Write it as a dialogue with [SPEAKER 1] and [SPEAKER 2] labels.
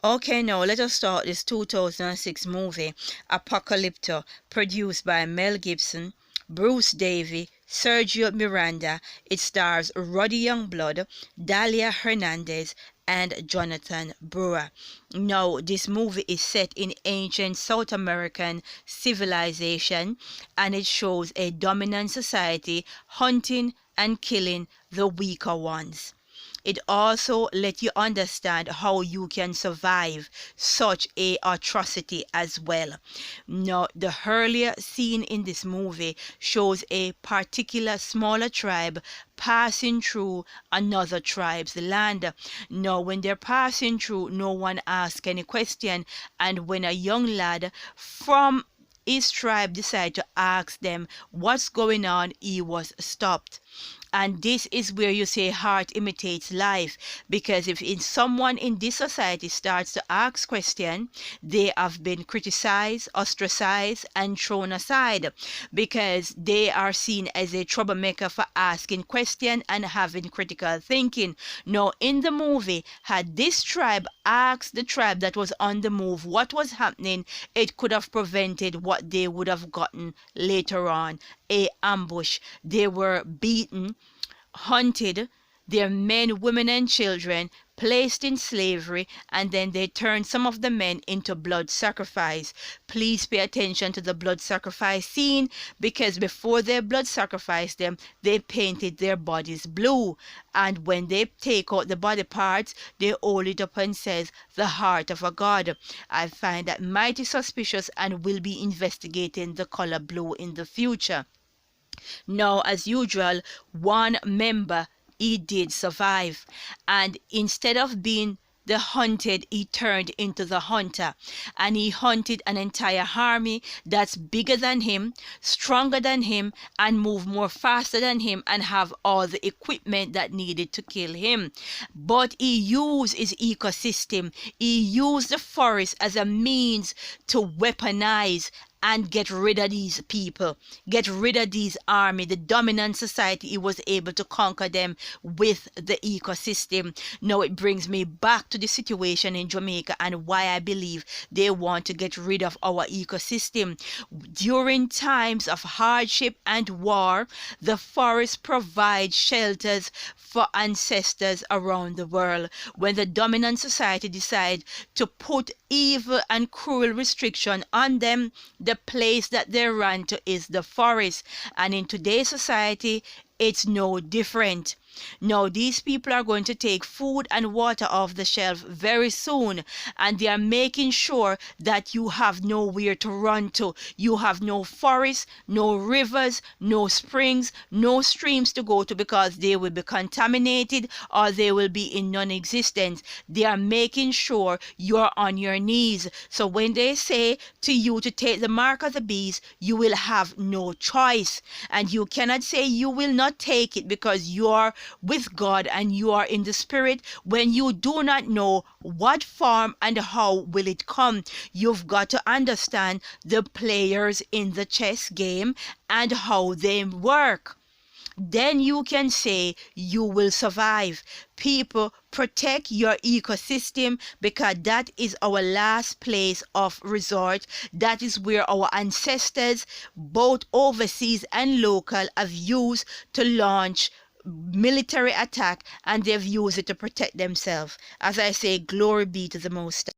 [SPEAKER 1] Okay, now let us start this 2006 movie, Apocalypto, produced by Mel Gibson, Bruce Davey, Sergio Miranda. It stars Roddy Youngblood, Dalia Hernandez, and Jonathan Brewer. Now, this movie is set in ancient South American civilization, and it shows a dominant society hunting and killing the weaker ones. It also let you understand how you can survive such a atrocity as well. Now, the earlier scene in this movie shows a particular smaller tribe passing through another tribe's land. Now, when they're passing through, no one asks any question, and when a young lad from his tribe decided to ask them what's going on, he was stopped. And this is where you say heart imitates life, because if someone in this society starts to ask questions, they have been criticized, ostracized, and thrown aside, because they are seen as a troublemaker for asking questions and having critical thinking. Now, in the movie, had this tribe asked the tribe that was on the move what was happening, it could have prevented what they would have gotten later on, a ambush. They were beaten, hunted, their men, women, and children placed in slavery, and then they turned some of the men into blood sacrifice. Please pay attention to the blood sacrifice scene, because before they blood sacrificed them, they painted their bodies blue, and when they take out the body parts, they hold it up and says the heart of a god. I find that mighty suspicious and will be investigating the color blue in the future. Now, as usual, one member, he did survive, and instead of being the hunted, he turned into the hunter, and he hunted an entire army that's bigger than him, stronger than him, and move more faster than him, and have all the equipment that needed to kill him. But he used his ecosystem, he used the forest as a means to weaponize and get rid of these people, get rid of these army, the dominant society. He was able to conquer them with the ecosystem. Now it brings me back to the situation in Jamaica and why I believe they want to get rid of our ecosystem. During times of hardship and war, the forest provides shelters for ancestors around the world. When the dominant society decides to put evil and cruel restriction on them, the place that they run to is the forest. And in today's society, it's no different. Now, these people are going to take food and water off the shelf very soon, and they are making sure that you have nowhere to run to. You have no forests, no rivers, no springs, no streams to go to, because they will be contaminated or they will be in non-existence. They are making sure you're on your knees. So when they say to you to take the mark of the beast, you will have no choice, and you cannot say you will not take it because you are with God and you are in the spirit, when you do not know what form and how will it come. You've got to understand the players in the chess game and how they work. Then you can say you will survive. People, protect your ecosystem, because that is our last place of resort. That is where our ancestors, both overseas and local, have used to launch military attack, and they've used it to protect themselves. As I say, glory be to the Most High.